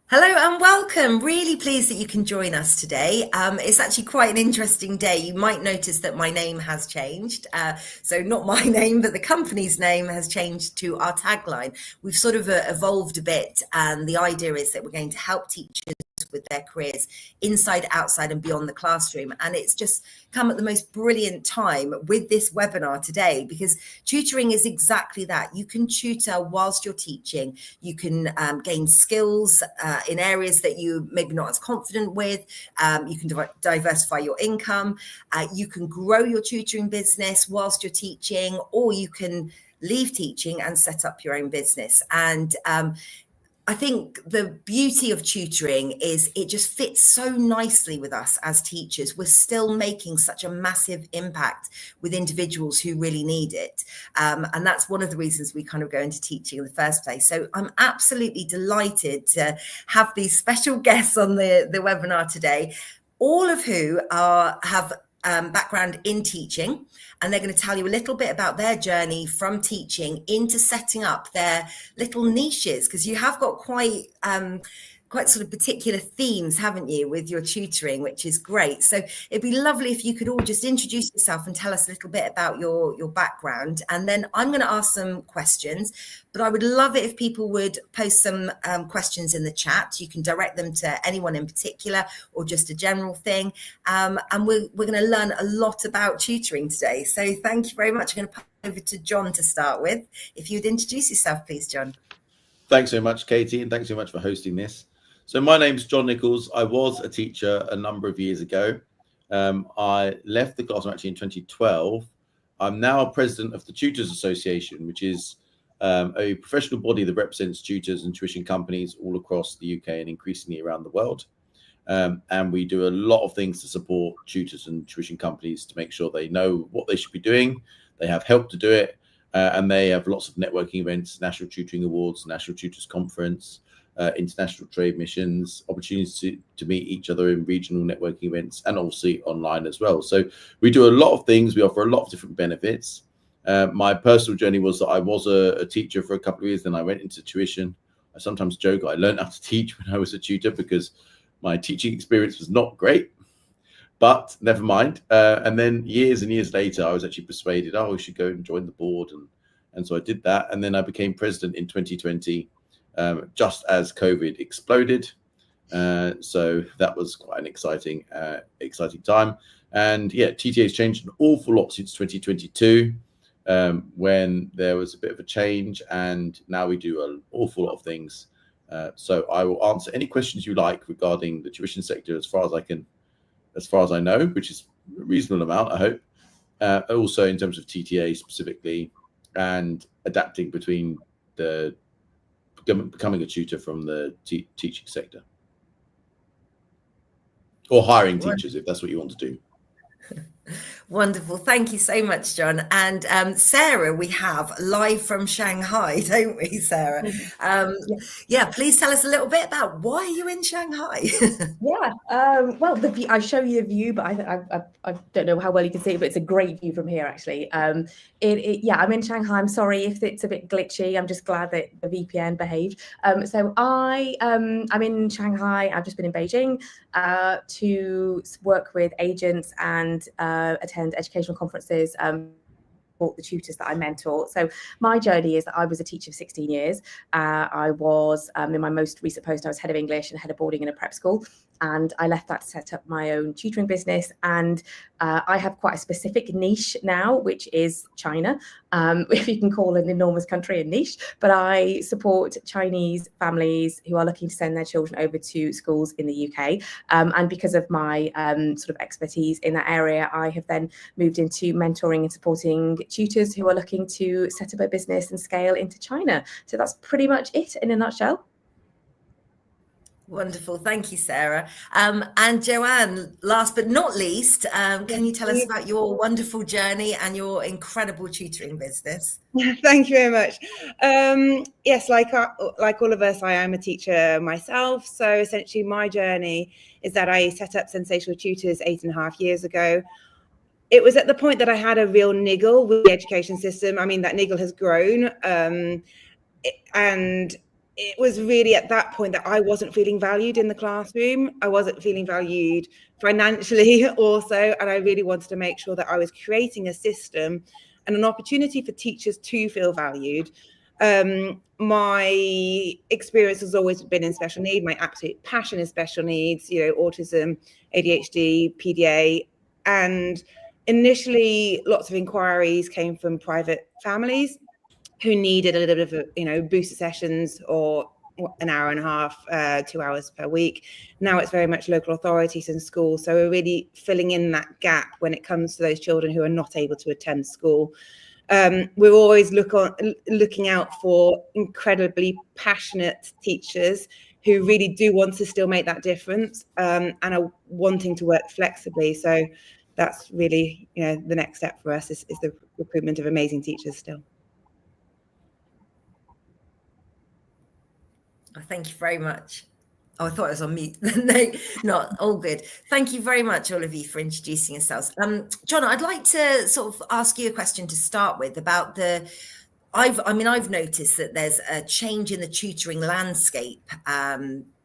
Hello and welcome. Really pleased that you can join us today. It's actually quite an interesting day. You might notice that my name has changed. So not my name, but the company's name has changed to our tagline. We've sort of evolved a bit, and the idea is that we're going to help teachers with their careers inside, outside and beyond the classroom. And it's just come at the most brilliant time with this webinar today, because tutoring is exactly that. You can tutor whilst you're teaching. You can gain skills in areas that you maybe not as confident with. You can diversify your income. You can grow your tutoring business whilst you're teaching, or you can leave teaching and set up your own business. And I think the beauty of tutoring is it just fits so nicely with us as teachers. We're still making such a massive impact with individuals who really need it. And that's one of the reasons we kind of go into teaching in the first place. So I'm absolutely delighted to have these special guests on the webinar today, all of who have background in teaching, and they're going to tell you a little bit about their journey from teaching into setting up their little niches, because you have got quite sort of particular themes, haven't you, with your tutoring, which is great. So it'd be lovely if you could all just introduce yourself and tell us a little bit about your background, and then I'm going to ask some questions. But I would love it if people would post some questions in the chat. You can direct them to anyone in particular or just a general thing. And we're going to learn a lot about tutoring today. So thank you very much. I'm going to pass over to John to start with. If you'd introduce yourself, please, John. Thanks so much, Katie, and thanks so much for hosting this. So my name's John Nichols. I was a teacher a number of years ago. I left the classroom actually in 2012. I'm now president of the Tutors Association, which is a professional body that represents tutors and tuition companies all across the UK and increasingly around the world. And we do a lot of things to support tutors and tuition companies to make sure they know what they should be doing. They have help to do it. And they have lots of networking events, National Tutoring Awards, National Tutors Conference, international trade missions, opportunities to meet each other in regional networking events, and obviously online as well. So we do a lot of things. We offer a lot of different benefits. My personal journey was that I was a teacher for a couple of years, then I went into tuition. I sometimes joke I learned how to teach when I was a tutor because my teaching experience was not great. But never mind. And then years and years later, I was actually persuaded, oh, we should go and join the board. And so I did that. And then I became president in 2020, just as COVID exploded. So that was quite an exciting time. And yeah, TTA has changed an awful lot since 2022, when there was a bit of a change. And now we do an awful lot of things. So I will answer any questions you like regarding the tuition sector as far as I know, which is a reasonable amount, I hope. Also in terms of TTA specifically, and adapting between becoming a tutor from the teaching sector, or hiring teachers, if that's what you want to do. Wonderful. Thank you so much, John. And Sarah, we have live from Shanghai, don't we, Sarah? Yeah, please tell us a little bit about why are you in Shanghai? Well, I show you the view, but I don't know how well you can see it, but it's a great view from here, actually. I'm in Shanghai. I'm sorry if it's a bit glitchy. I'm just glad that the VPN behaved. So I'm in Shanghai. I've just been in Beijing to work with agents and attend educational conferences, the tutors that I mentor. So my journey is that I was a teacher for 16 years. I was, in my most recent post, I was head of English and head of boarding in a prep school. And I left that to set up my own tutoring business. And I have quite a specific niche now, which is China, if you can call an enormous country a niche. But I support Chinese families who are looking to send their children over to schools in the UK. And because of my sort of expertise in that area, I have then moved into mentoring and supporting tutors who are looking to set up a business and scale into China. So that's pretty much it in a nutshell. Wonderful. Thank you, Sarah. And Joanne, last but not least, can you tell us about your wonderful journey and your incredible tutoring business? Thank you very much. Yes, like all of us, I am a teacher myself. So essentially my journey is that I set up Sensational Tutors 8.5 years ago. It was at the point that I had a real niggle with the education system. I mean, that niggle has grown. And it was really at that point that I wasn't feeling valued in the classroom. I wasn't feeling valued financially also. And I really wanted to make sure that I was creating a system and an opportunity for teachers to feel valued. My experience has always been in special need. My absolute passion is special needs, autism, ADHD, PDA. And initially, lots of inquiries came from private families who needed a little bit of, booster sessions or an hour and a half, 2 hours per week. Now it's very much local authorities and schools. So we're really filling in that gap when it comes to those children who are not able to attend school. We're always looking out for incredibly passionate teachers who really do want to still make that difference, and are wanting to work flexibly. So that's really, the next step for us is the recruitment of amazing teachers still. Thank you very much. Oh, I thought I was on mute. No, not all good. Thank you very much, all of you, for introducing yourselves. John, I'd like to sort of ask you a question to start with about I've noticed that there's a change in the tutoring landscape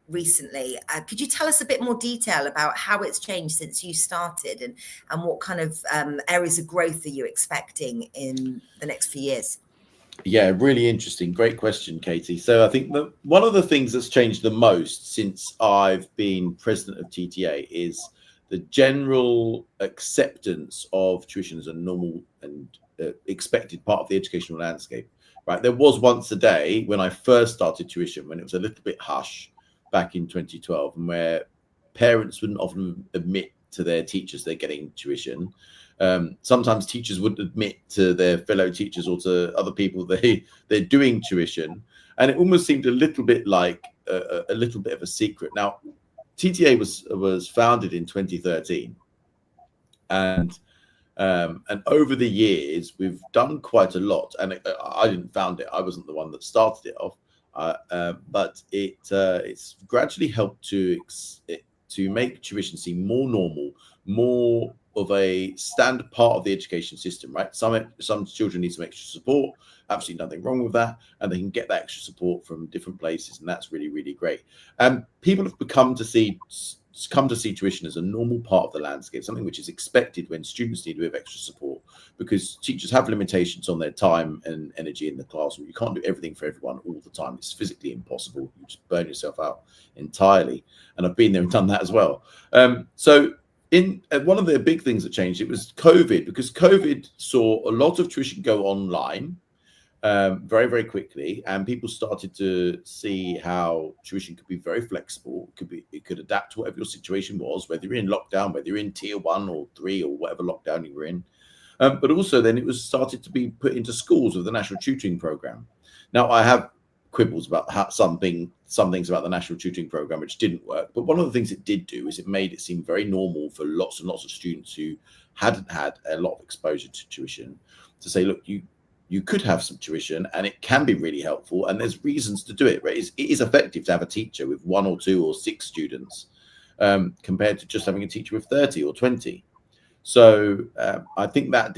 recently. Could you tell us a bit more detail about how it's changed since you started, and what kind of areas of growth are you expecting in the next few years? Yeah, really interesting. Great question, Katie. So I think that one of the things that's changed the most since I've been president of TTA is the general acceptance of tuition as a normal and expected part of the educational landscape. Right. There was once a day when I first started tuition, when it was a little bit hush back in 2012, and where parents wouldn't often admit to their teachers they're getting tuition. Sometimes teachers wouldn't admit to their fellow teachers or to other people they're doing tuition, and it almost seemed a little bit like a little bit of a secret. Now, TTA was founded in 2013, and over the years we've done quite a lot. And I didn't found it; I wasn't the one that started it off, but it's gradually helped to make tuition seem more normal, more of a standard part of the education system, right? Some children need some extra support, absolutely nothing wrong with that, and they can get that extra support from different places, and that's really, really great. People have come to see tuition as a normal part of the landscape, something which is expected when students need a bit of extra support, because teachers have limitations on their time and energy in the classroom. You can't do everything for everyone all the time. It's physically impossible. You just burn yourself out entirely, and I've been there and done that as well. So one of the big things that changed, it was COVID, because COVID saw a lot of tuition go online very, very quickly, and people started to see how tuition could be very flexible. It could adapt to whatever your situation was, whether you're in lockdown, whether you're in tier 1 or 3 or whatever lockdown you were in. But also then it was started to be put into schools with the National Tutoring Programme. Now, I have quibbles about some things about the National Tutoring Programme which didn't work, but one of the things it did do is it made it seem very normal for lots and lots of students who hadn't had a lot of exposure to tuition to say, look, you could have some tuition and it can be really helpful, and there's reasons to do it, right? It is effective to have a teacher with 1 or 2 or 6 students compared to just having a teacher with 30 or 20. So I think that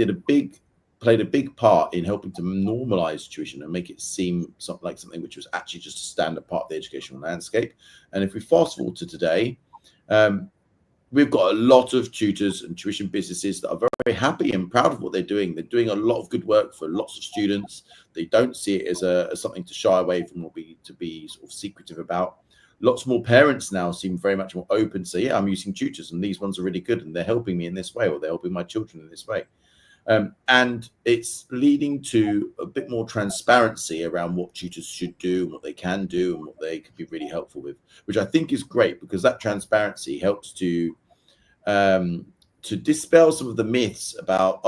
played a big part in helping to normalize tuition and make it seem like something which was actually just a standard part of the educational landscape. And if we fast forward to today, we've got a lot of tutors and tuition businesses that are very, very happy and proud of what they're doing. They're doing a lot of good work for lots of students. They don't see it as something to shy away from or to be sort of secretive about. Lots more parents now seem very much more open to say, yeah, I'm using tutors and these ones are really good and they're helping me in this way, or they're helping my children in this way. And it's leading to a bit more transparency around what tutors should do, what they can do, and what they could be really helpful with, which I think is great, because that transparency helps to dispel some of the myths about,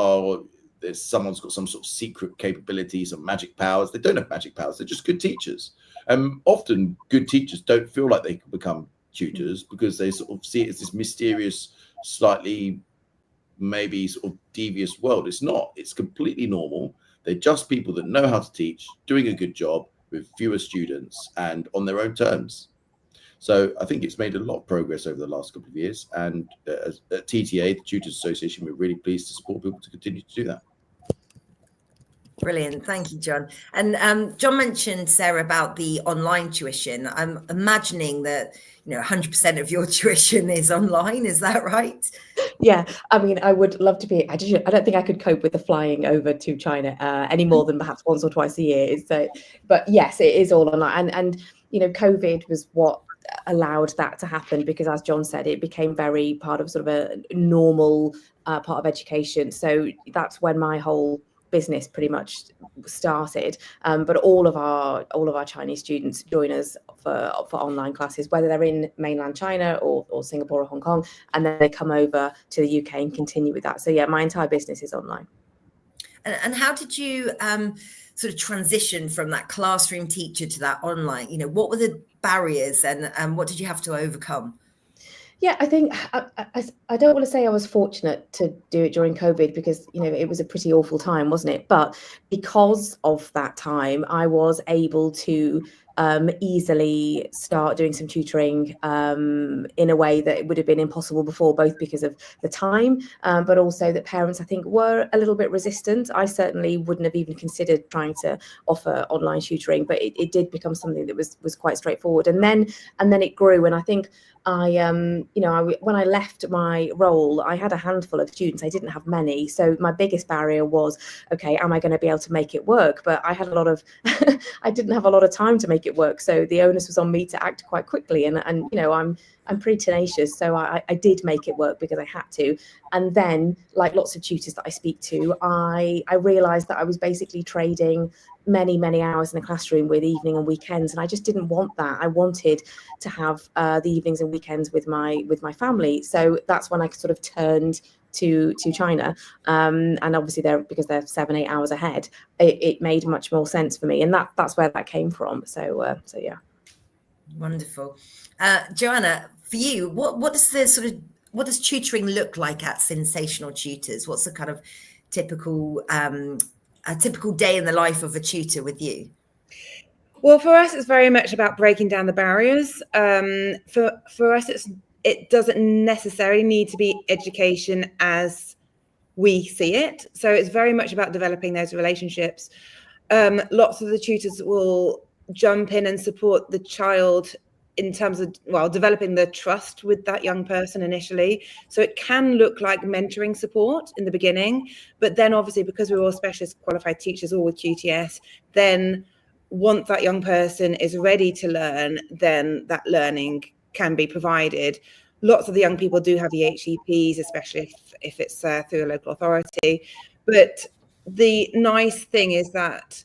someone's got some sort of secret capabilities or magic powers. They don't have magic powers. They're just good teachers. Often good teachers don't feel like they can become tutors because they sort of see it as this mysterious, slightly maybe sort of devious world. It's not. It's completely normal. They're just people that know how to teach, doing a good job with fewer students and on their own terms. So I think it's made a lot of progress over the last couple of years. And at TTA, the Tutors Association, we're really pleased to support people to continue to do that. Brilliant. Thank you, John. And John mentioned, Sarah, about the online tuition. I'm imagining that, 100% of your tuition is online. Is that right? Yeah, I mean, I would love to be. I don't think I could cope with the flying over to China any more than perhaps once or twice a year. So, but yes, it is all online. And COVID was what allowed that to happen, because, as John said, it became very part of sort of a normal part of education. So that's when my whole business pretty much started. But all of our Chinese students join us for online classes, whether they're in mainland China or Singapore or Hong Kong, and then they come over to the UK and continue with that. So yeah, my entire business is online. And how did you sort of transition from that classroom teacher to that online? What were the barriers, and what did you have to overcome? Yeah, I think I don't want to say I was fortunate to do it during COVID, because it was a pretty awful time, wasn't it? But because of that time, I was able to easily start doing some tutoring in a way that it would have been impossible before, both because of the time, but also that parents, I think, were a little bit resistant. I certainly wouldn't have even considered trying to offer online tutoring, but it did become something that was quite straightforward. And then it grew, and I think when I left my role, I had a handful of students. I didn't have many. So my biggest barrier was, okay, am I going to be able to make it work? But I had I didn't have a lot of time to make it work. So the onus was on me to act quite quickly. And I'm pretty tenacious. So I did make it work because I had to. And then, like lots of tutors that I speak to, I realized that I was basically trading many, many hours in the classroom with evening and weekends. And I just didn't want that. I wanted to have the evenings and weekends with my family. So that's when I sort of turned to China. And obviously because they're 7-8 hours ahead, it made much more sense for me. And that's where that came from. So yeah. Wonderful. Joanna, for you, what does tutoring look like at Sensational Tutors? What's the kind of typical day in the life of a tutor with you? Well, for us, it's very much about breaking down the barriers. For us, it doesn't necessarily need to be education as we see it. So it's very much about developing those relationships. Lots of the tutors will jump in and support the child in terms of, developing the trust with that young person initially. So it can look like mentoring support in the beginning, but then obviously, because we're all specialist qualified teachers, all with QTS, then once that young person is ready to learn, then that learning can be provided. Lots of the young people do have the HEPs, especially if it's through a local authority. But the nice thing is that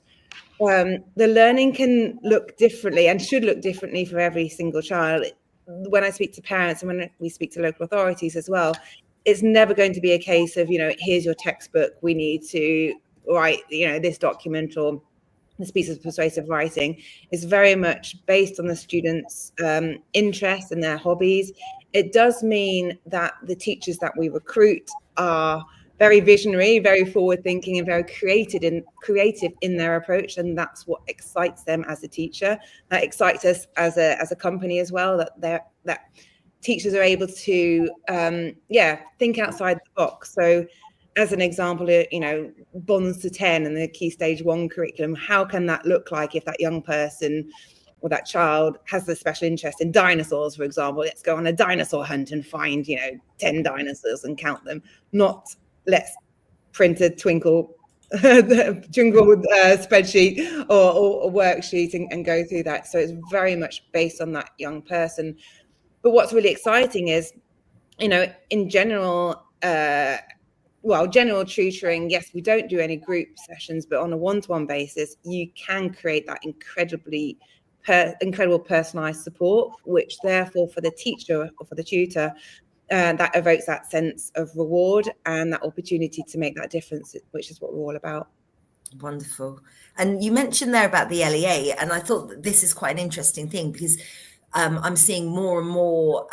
the learning can look differently and should look differently for every single child. When I speak to parents and when we speak to local authorities as well, it's never going to be a case of, here's your textbook, we need to write, this document or this piece of persuasive writing. Is very much based on the students' interests and their hobbies. It does mean that the teachers that we recruit are very visionary, very forward-thinking, and very creative in their approach, and that's what excites them as a teacher. That excites us as a company as well. That teachers are able to think outside the box. So, as an example, bonds to 10 and the Key Stage 1 curriculum, how can that look like if that young person or that child has a special interest in dinosaurs, for example? Let's go on a dinosaur hunt and find, 10 dinosaurs and count them. Not let's print a twinkle spreadsheet or worksheet and go through that. So it's very much based on that young person. But what's really exciting is, in general, general tutoring, yes, we don't do any group sessions, but on a one-to-one basis, you can create that incredible personalized support, which therefore for the teacher or for the tutor, that evokes that sense of reward and that opportunity to make that difference, which is what we're all about. Wonderful. And you mentioned there about the LEA, and I thought that this is quite an interesting thing because I'm seeing more and more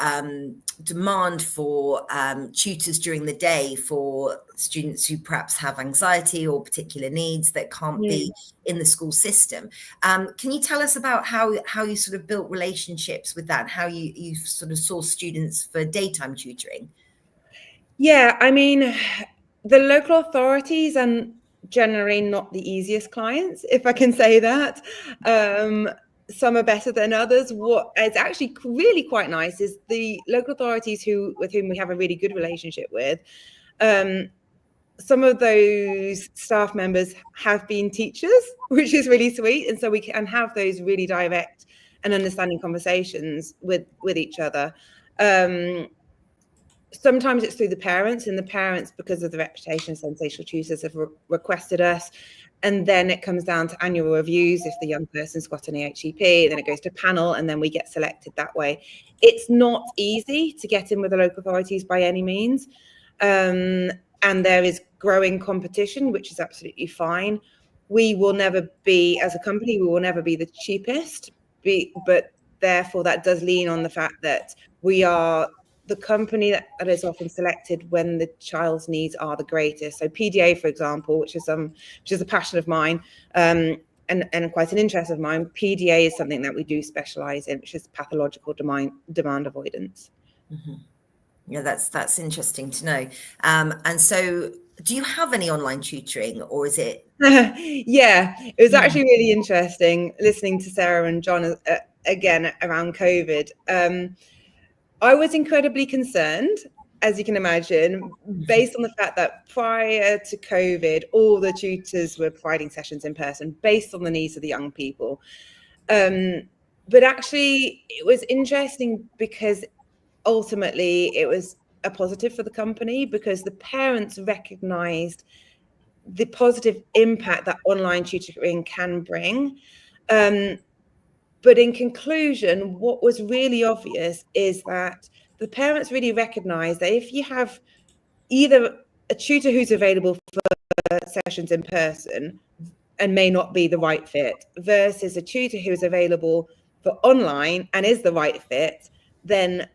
demand for tutors during the day for students who perhaps have anxiety or particular needs that can't be in the school system. Can you tell us about how you sort of built relationships with that, how you sort of source students for daytime tutoring? Yeah, I mean, the local authorities and generally not the easiest clients, if I can say that. Some are better than others. What is actually really quite nice is the local authorities with whom we have a really good relationship with. Some of those staff members have been teachers, which is really sweet. And so we can have those really direct and understanding conversations with each other. Sometimes it's through the parents, and the parents, because of the reputation of sensational tutors, have requested us. And then it comes down to annual reviews if the young person's got an EHCP, then it goes to panel, and then we get selected that way. It's not easy to get in with the local authorities by any means. And there is growing competition, which is absolutely fine. We will never be, as a company, we will never be the cheapest, but therefore that does lean on the fact that we are the company that is often selected when the child's needs are the greatest. So PDA, for example, which is a passion of mine, and quite an interest of mine. PDA is something that we do specialize in, which is pathological demand avoidance. Mm-hmm. Yeah, that's interesting to know. And so, do you have any online tutoring, or is it? Yeah, it was actually really interesting listening to Sarah and John again around COVID. I was incredibly concerned, as you can imagine, based on the fact that prior to COVID, all the tutors were providing sessions in person based on the needs of the young people. But actually, it was interesting because ultimately it was a positive for the company, because the parents recognized the positive impact that online tutoring can bring. But in conclusion, what was really obvious is that the parents really recognize that if you have either a tutor who's available for sessions in person and may not be the right fit, versus a tutor who is available for online and is the right fit, then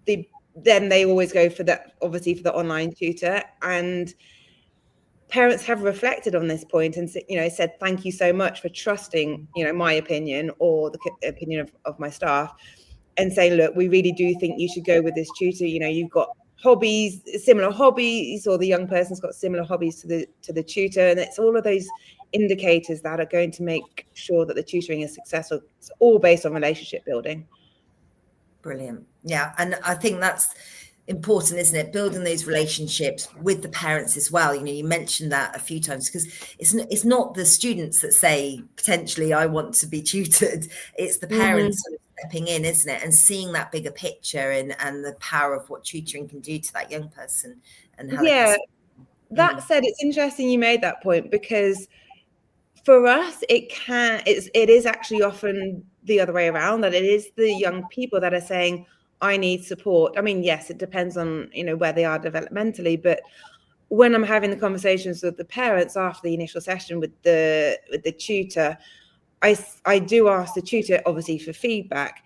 they always go for that, obviously, for the online tutor. And parents have reflected on this point and said, thank you so much for trusting, my opinion or the opinion of my staff, and saying, look, we really do think you should go with this tutor. You've got similar hobbies, or the young person's got similar hobbies to the tutor. And it's all of those indicators that are going to make sure that the tutoring is successful. It's all based on relationship building. Brilliant. Yeah. And I think that's important, isn't it? Building those relationships with the parents as well. You mentioned that a few times, because it's not the students that say, potentially, I want to be tutored. It's the parents sort of stepping in, isn't it? And seeing that bigger picture and the power of what tutoring can do to that young person. And how that said, it's interesting you made that point, because for us, it is actually often the other way around, that it is the young people that are saying, I need support. I mean, yes, it depends on, where they are developmentally, but when I'm having the conversations with the parents after the initial session with the tutor, I do ask the tutor, obviously, for feedback,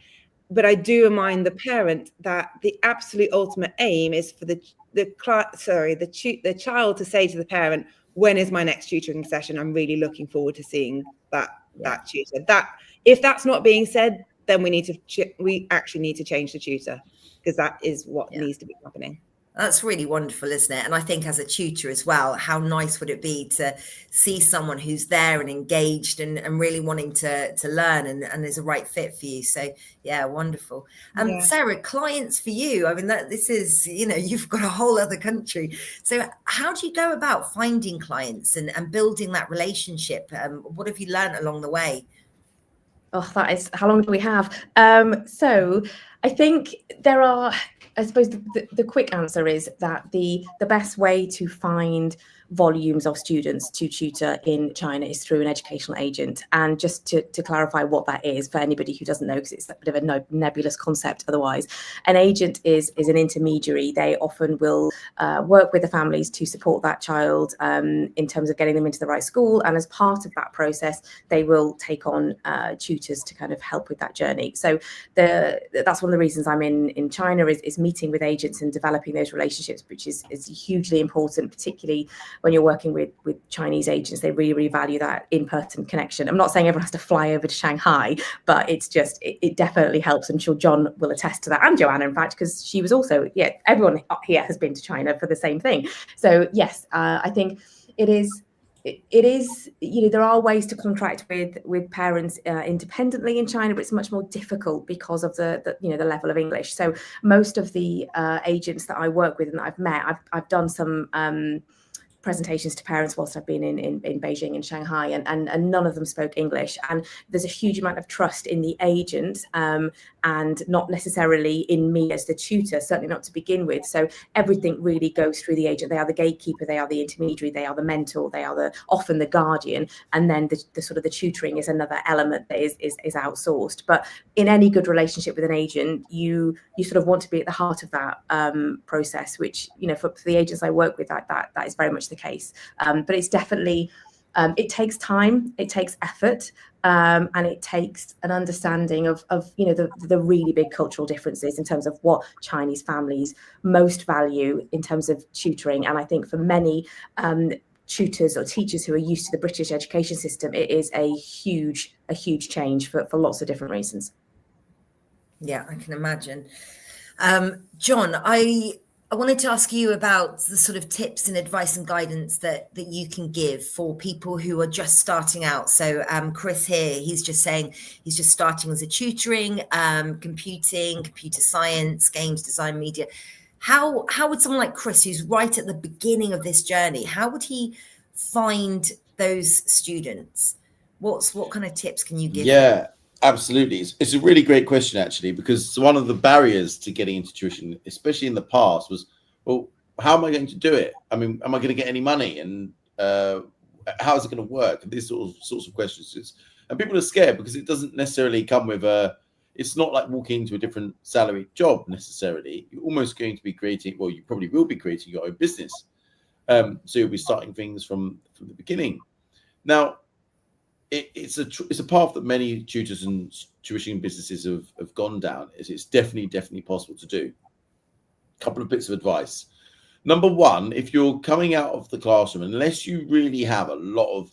but I do remind the parent that the absolute ultimate aim is for the child to say to the parent, when is my next tutoring session? I'm really looking forward to seeing that tutor. That if that's not being said, then we actually need to change the tutor, because that is what needs to be happening. That's really wonderful, isn't it? And I think as a tutor as well, how nice would it be to see someone who's there and engaged and really wanting to learn and is a right fit for you. So yeah, wonderful. Sarah, clients for you, I mean, this is, you've got a whole other country. So how do you go about finding clients and building that relationship? What have you learned along the way? Oh, that is, how long do we have? So I think there are, I suppose the quick answer is that the best way to find volumes of students to tutor in China is through an educational agent. And just to clarify what that is for anybody who doesn't know, because it's a bit of a nebulous concept otherwise, an agent is an intermediary. They often will work with the families to support that child in terms of getting them into the right school. And as part of that process, they will take on tutors to kind of help with that journey. So that's one of the reasons I'm in China is meeting with agents and developing those relationships, which is hugely important, particularly when you're working with Chinese agents. They really, really value that in-person connection. I'm not saying everyone has to fly over to Shanghai, but it's just, it definitely helps. I'm sure John will attest to that, and Joanna, in fact, because she was also, everyone here has been to China for the same thing. So yes, I think it is it is, there are ways to contract with parents independently in China, but it's much more difficult because of the level of English. So most of the agents that I work with and that I've met, I've done some presentations to parents whilst I've been in Beijing and Shanghai, and none of them spoke English. And there's a huge amount of trust in the agent, and not necessarily in me as the tutor, certainly not to begin with. So everything really goes through the agent. They are the gatekeeper, they are the intermediary, they are the mentor, they are often the guardian. And then the sort of the tutoring is another element that is outsourced. But in any good relationship with an agent, you sort of want to be at the heart of that process, which, for the agents I work with, that is very much the case. But it's definitely, it takes time, it takes effort, and it takes an understanding of the really big cultural differences in terms of what Chinese families most value in terms of tutoring. And I think for many tutors or teachers who are used to the British education system, it is a huge change for lots of different reasons. Yeah, I can imagine. John, I wanted to ask you about the sort of tips and advice and guidance that you can give for people who are just starting out. So Chris here, he's just saying he's just starting as a tutoring, computing, computer science, games design, media. How would someone like Chris, who's right at the beginning of this journey, how would he find those students? What kind of tips can you give him? Absolutely. It's a really great question, actually, because one of the barriers to getting into tuition, especially in the past, was, well, how am I going to do it? I mean, am I going to get any money? And how is it going to work? And these sorts of questions. And people are scared because it doesn't necessarily come with it's not like walking into a different salary job necessarily. You're almost going to be creating, well, you probably will be creating your own business. So you'll be starting things from the beginning. Now, it's a path that many tutors and tuition businesses have gone down. It's definitely possible to do. A couple of bits of advice. Number one, if you're coming out of the classroom, unless you really have a lot of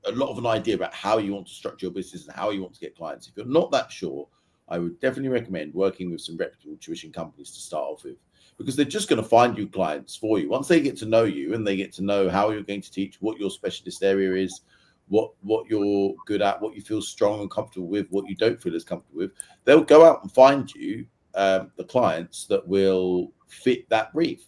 an idea about how you want to structure your business and how you want to get clients, if you're not that sure, I would definitely recommend working with some reputable tuition companies to start off with, because they're just going to find you clients for you. Once they get to know you and they get to know how you're going to teach, what your specialist area is, what you're good at, what you feel strong and comfortable with, what you don't feel as comfortable with, they'll go out and find you the clients that will fit that brief.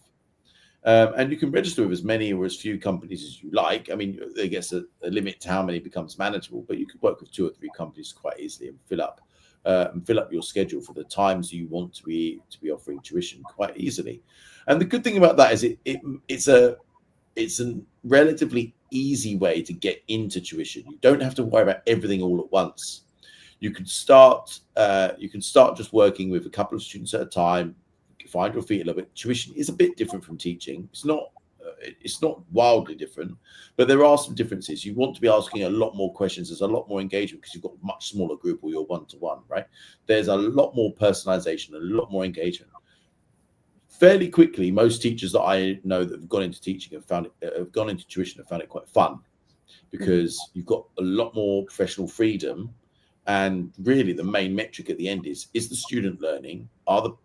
And you can register with as many or as few companies as you like. I mean, I guess a limit to how many becomes manageable, but you could work with 2 or 3 companies quite easily and fill up your schedule for the times you want to be offering tuition quite easily. And the good thing about that is it's a relatively easy way to get into tuition. You don't have to worry about everything all at once. You can start just working with a couple of students at a time, find your feet a little bit. Tuition is a bit different from teaching. It's not wildly different, but there are some differences. You want to be asking a lot more questions. There's a lot more engagement because you've got a much smaller group or you're one-to-one, right? There's a lot more personalization, a lot more engagement. Fairly quickly, most teachers that I know that have gone into teaching have gone into tuition and found it quite fun, because you've got a lot more professional freedom. And really the main metric at the end is the student learning?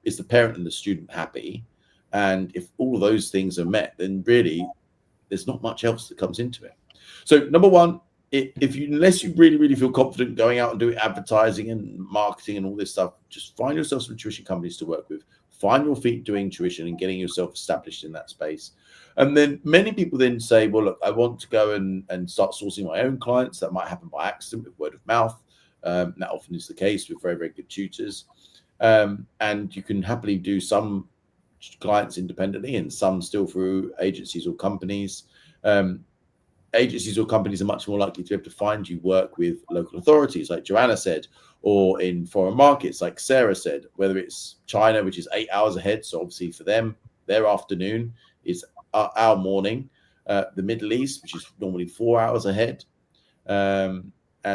Is the parent and the student happy? And if all of those things are met, then really there's not much else that comes into it. So number one, unless you really feel confident going out and doing advertising and marketing and all this stuff, just find yourself some tuition companies to work with. Find your feet doing tuition and getting yourself established in that space. And then many people then say, well, look, I want to go and start sourcing my own clients. That might happen by accident with word of mouth. That often is the case with very good tutors. And you can happily do some clients independently and some still through agencies or companies. Agencies or companies are much more likely to be able to find you work with local authorities, like Joanna said, or in foreign markets, like Sarah said, whether it's China, which is 8 hours ahead. So obviously for them, their afternoon is our morning. The Middle East, which is normally 4 hours ahead. And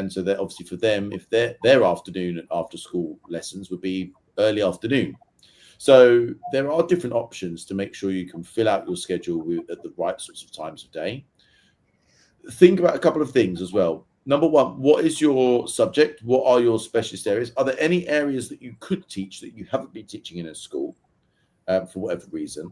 so that obviously for them, if their afternoon and after school lessons would be early afternoon. So there are different options to make sure you can fill out your schedule at the right sorts of times of day. Think about a couple of things as well. Number one, what is your subject? What are your specialist areas? Are there any areas that you could teach that you haven't been teaching in a school for whatever reason?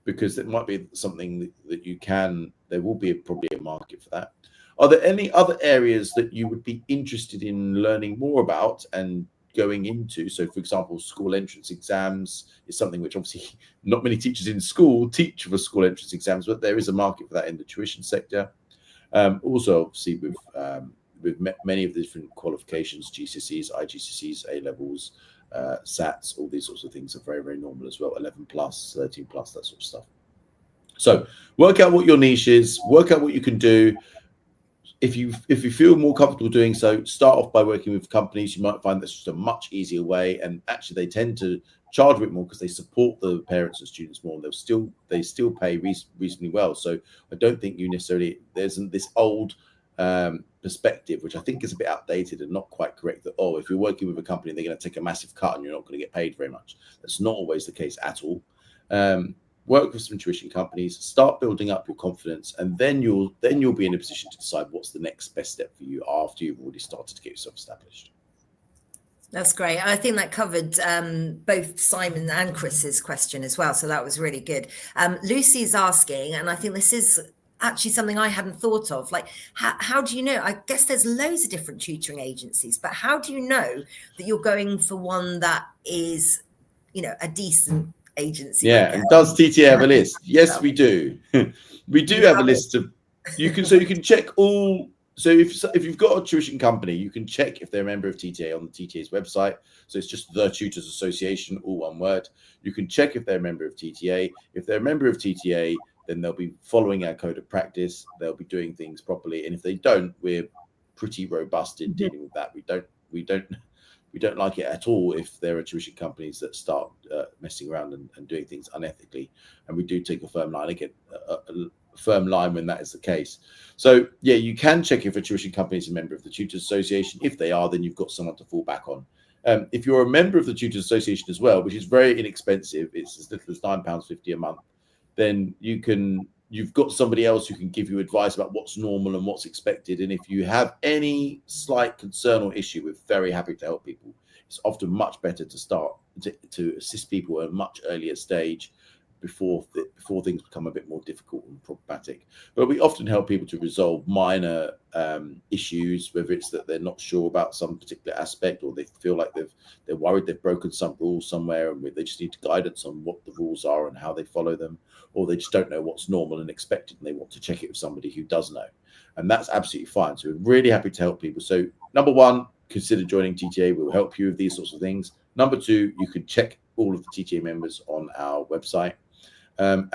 because it might be something that you can, there will be probably a market for that. Are there any other areas that you would be interested in learning more about and going into? So, for example, school entrance exams is something which obviously not many teachers in school teach for school entrance exams, but there is a market for that in the tuition sector. Also, obviously, with many of the different qualifications, GCSEs, IGCSEs, A levels, SATs, all these sorts of things are very, very normal as well. 11 plus, 13 plus, that sort of stuff. So work out what your niche is, work out what you can do. If you feel more comfortable doing so, start off by working with companies. You might find that's just a much easier way, and actually they tend to charge a bit more because they support the parents and students more. And they still pay reasonably well. So I don't think you necessarily, there's this old perspective, which I think is a bit outdated and not quite correct, that, oh, if you're working with a company, they're going to take a massive cut and you're not going to get paid very much. That's not always the case at all. Work with some tuition companies, start building up your confidence, and then you'll be in a position to decide what's the next best step for you after you've already started to get yourself established. That's great. I think that covered both Simon and Chris's question as well. So that was really good. Lucy's asking, and I think this is actually something I hadn't thought of, like how do you know? I guess there's loads of different tutoring agencies, but how do you know that you're going for one that is, a decent agency? Yeah, and does TTA have a list? Yes, we do. We do have a list of, you can check all. So if you've got a tuition company, you can check if they're a member of TTA on the TTA's website. So it's just the Tutors Association, all one word. You can check if they're a member of TTA. If they're a member of TTA, then they'll be following our code of practice. They'll be doing things properly. And if they don't, we're pretty robust in dealing with that. We don't like it at all if there are tuition companies that start messing around and doing things unethically. And we do take a firm line, again, a firm line when that is the case. So yeah, you can check if a tuition company is a member of the Tutors Association. If they are, then you've got someone to fall back on. If you're a member of the Tutors Association as well, which is very inexpensive, it's as little as £9.50 a month, then you've got somebody else who can give you advice about what's normal and what's expected. And if you have any slight concern or issue, we're very happy to help people. It's often much better to start to assist people at a much earlier stage before things become a bit more difficult and problematic. But we often help people to resolve minor issues, whether it's that they're not sure about some particular aspect, or they feel like they're worried they've broken some rules somewhere and they just need guidance on what the rules are and how they follow them, or they just don't know what's normal and expected and they want to check it with somebody who does know. And that's absolutely fine. So we're really happy to help people. So number one, consider joining TTA. We'll help you with these sorts of things. Number two, you can check all of the TTA members on our website. And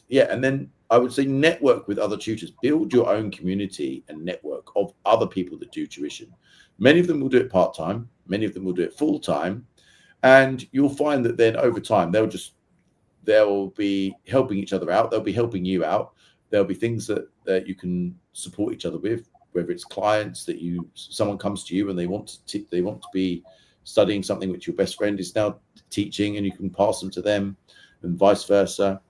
then I would say network with other tutors. Build your own community and network of other people that do tuition. Many of them will do it part-time. Many of them will do it full-time. And you'll find that then over time, they'll be helping each other out. They'll be helping you out. There'll be things that you can support each other with, whether it's clients that someone comes to you and they want to be studying something which your best friend is now teaching, and you can pass them to them, and vice versa.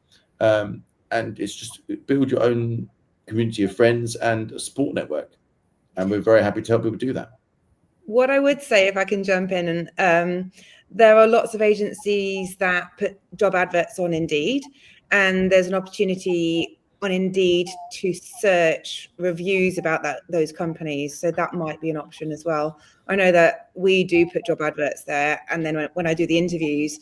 And it's just build your own community of friends and a support network. And we're very happy to help people do that. What I would say, if I can jump in, and there are lots of agencies that put job adverts on Indeed, and there's an opportunity on Indeed to search reviews about those companies. So that might be an option as well. I know that we do put job adverts there, and then when I do the interviews,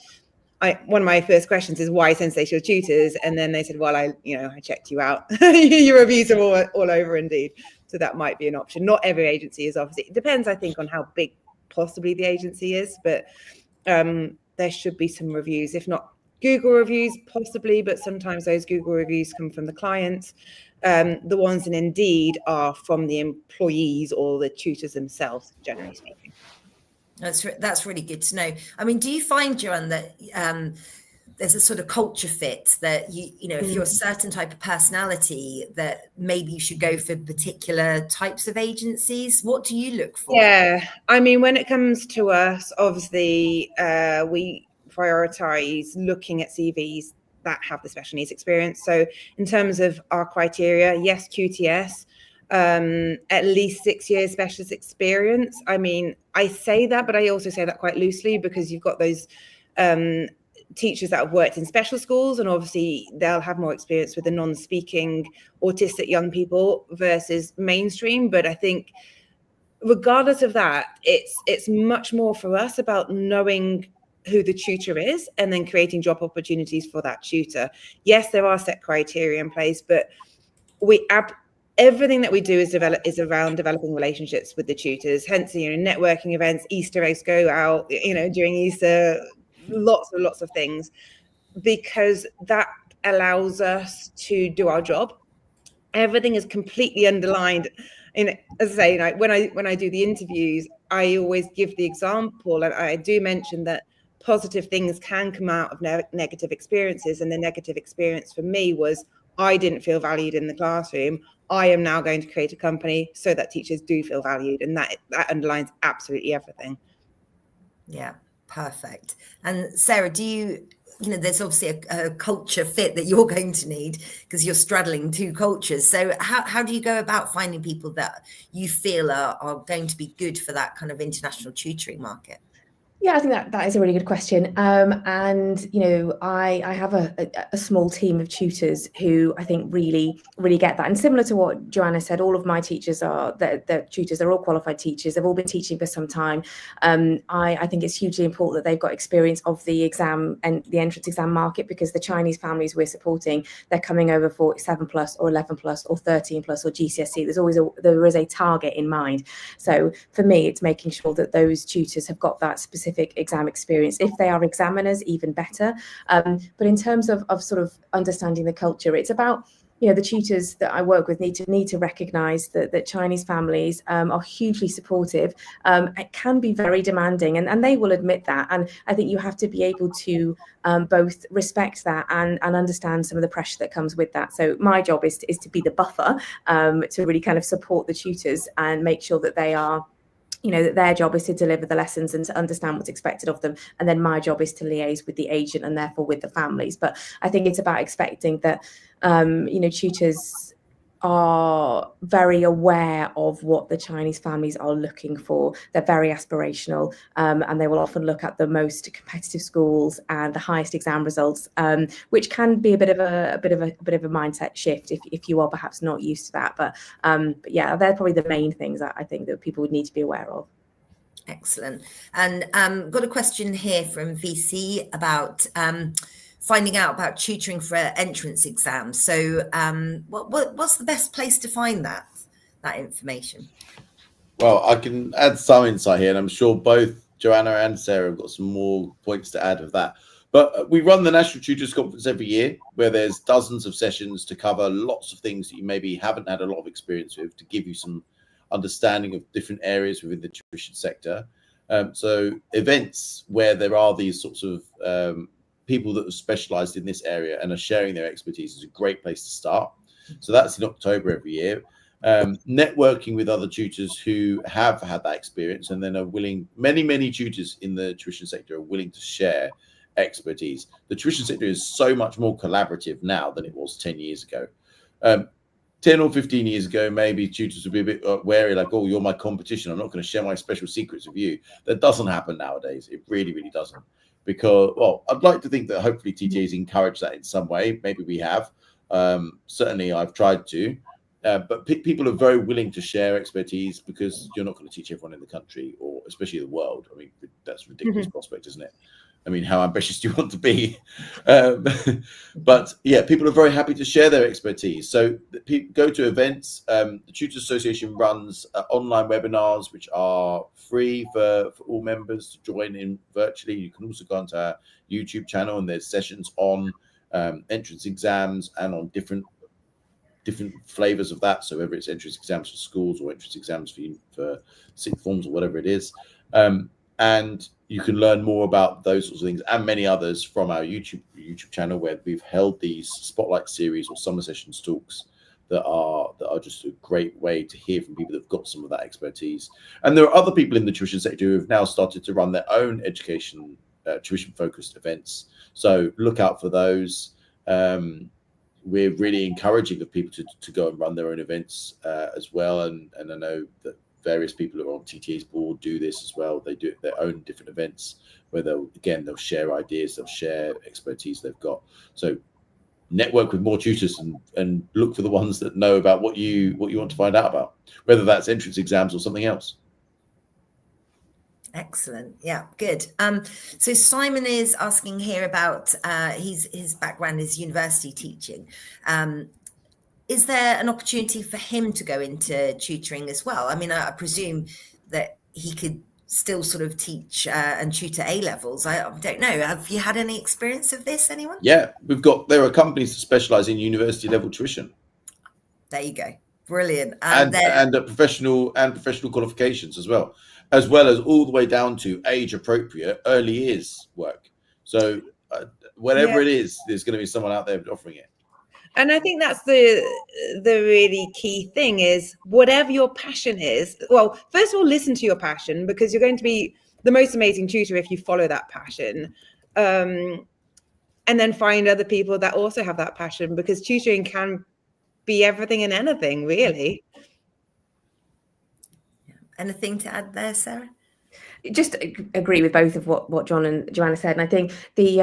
one of my first questions is, why Sensational Tutors? And then they said, well, I checked you out. Your reviews are all over Indeed. So that might be an option. Not every agency is, obviously. It depends, I think, on how big possibly the agency is. But there should be some reviews. If not Google reviews, possibly. But sometimes those Google reviews come from the clients. The ones in Indeed are from the employees or the tutors themselves, generally speaking. That's really good to know. I mean, do you find, Joanne, that there's a sort of culture fit that if you're a certain type of personality, that maybe you should go for particular types of agencies? What do you look for? Yeah, I mean, when it comes to us, obviously, we prioritize looking at CVs that have the special needs experience. So in terms of our criteria, yes, QTS. At least 6 years specialist experience. I mean, I say that, but I also say that quite loosely, because you've got those teachers that have worked in special schools, and obviously they'll have more experience with the non-speaking autistic young people versus mainstream. But I think regardless of that, it's much more for us about knowing who the tutor is and then creating job opportunities for that tutor. Yes, there are set criteria in place, but everything that we do is around developing relationships with the tutors. Hence, networking events, Easter eggs go out, during Easter, lots of things, because that allows us to do our job. Everything is completely underlined. As I say, when I do the interviews, I always give the example, and I do mention that positive things can come out of negative experiences. And the negative experience for me was I didn't feel valued in the classroom. I am now going to create a company so that teachers do feel valued, and that underlines absolutely everything. Yeah, perfect. And Sarah, there's obviously a culture fit that you're going to need because you're straddling two cultures. So how do you go about finding people that you feel are going to be good for that kind of international tutoring market? Yeah, I think that is a really good question. And, I have a small team of tutors who I think really, really get that. And similar to what Joanna said, all of my teachers they're tutors, they're all qualified teachers. They've all been teaching for some time. I think it's hugely important that they've got experience of the exam and the entrance exam market, because the Chinese families we're supporting, they're coming over for 7+ or 11+ or 13+ or GCSE. There is a target in mind. So for me, it's making sure that those tutors have got that specific exam experience. If they are examiners, even better. But in terms of sort of understanding the culture, it's about, the tutors that I work with need to recognise that Chinese families are hugely supportive. It can be very demanding, and they will admit that. And I think you have to be able to both respect that and understand some of the pressure that comes with that. So my job is to be the buffer, to really kind of support the tutors and make sure that they are, that their job is to deliver the lessons and to understand what's expected of them. And then my job is to liaise with the agent and therefore with the families. But I think it's about expecting that, tutors are very aware of what the Chinese families are looking for. They're very aspirational, and they will often look at the most competitive schools and the highest exam results, which can be a bit of a mindset shift if you are perhaps not used to that. But yeah, they're probably the main things that I think that people would need to be aware of. Excellent. And got a question here from VC about finding out about tutoring for entrance exams. So what's the best place to find that information? Well, I can add some insight here, and I'm sure both Joanna and Sarah have got some more points to add of that. But we run the National Tutors Conference every year, where there's dozens of sessions to cover lots of things that you maybe haven't had a lot of experience with, to give you some understanding of different areas within the tuition sector. So events where there are these sorts of people that have specialized in this area and are sharing their expertise is a great place to start. So that's in October every year. Networking with other tutors who have had that experience and then are willing, many tutors in the tuition sector are willing to share expertise. The tuition sector is so much more collaborative now than it was 10 years ago. 10 or 15 years ago, maybe tutors would be a bit wary, like, oh, you're my competition, I'm not going to share my special secrets with you. That doesn't happen nowadays. It really, really doesn't. Because, well, I'd like to think that hopefully TTA's encouraged that in some way. Maybe we have. Certainly I've tried to. But people are very willing to share expertise, because you're not going to teach everyone in the country, or especially the world. I mean, that's a ridiculous prospect, isn't it? I mean, how ambitious do you want to be? But yeah, people are very happy to share their expertise. So go to events. The Tutors Association runs online webinars, which are free for all members to join in virtually. You can also go onto our YouTube channel, and there's sessions on entrance exams and on different flavors of that. So whether it's entrance exams for schools or entrance exams for sixth forms or whatever it is. And you can learn more about those sorts of things and many others from our YouTube channel, where we've held these spotlight series or summer sessions talks that are just a great way to hear from people that have got some of that expertise. And there are other people in the tuition sector who have now started to run their own education tuition focused events. So look out for those. We're really encouraging of people to go and run their own events as well. And I know that various people who are on TTA's board do this as well. They do their own different events where they'll share ideas, they'll share expertise they've got. So network with more tutors and look for the ones that know about what you want to find out about, whether that's entrance exams or something else. Excellent. Yeah, good. So Simon is asking here about his background is university teaching. Is there an opportunity for him to go into tutoring as well? I mean, I presume that he could still sort of teach and tutor A levels. I don't know. Have you had any experience of this, anyone? Yeah, there are companies that specialize in university level tuition. There you go. Brilliant. And professional qualifications as well as all the way down to age appropriate early years work. So whatever it is, there's going to be someone out there offering it. And I think that's the really key thing is whatever your passion is. Well, first of all, listen to your passion, because you're going to be the most amazing tutor if you follow that passion. And then find other people that also have that passion, because tutoring can be everything and anything, really. Anything to add there, Sarah? Just agree with both of what John and Joanna said. And I think the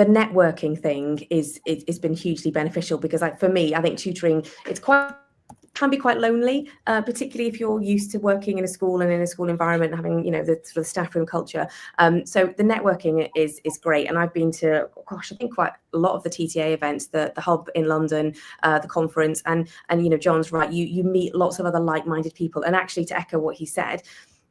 networking thing it's been hugely beneficial, because for me, I think tutoring, can be quite lonely, particularly if you're used to working in a school and in a school environment, having the sort of staff room culture. So the networking is great, and I've been to I think quite a lot of the TTA events, the hub in London, the conference, and John's right. You meet lots of other like-minded people, and actually, to echo what he said,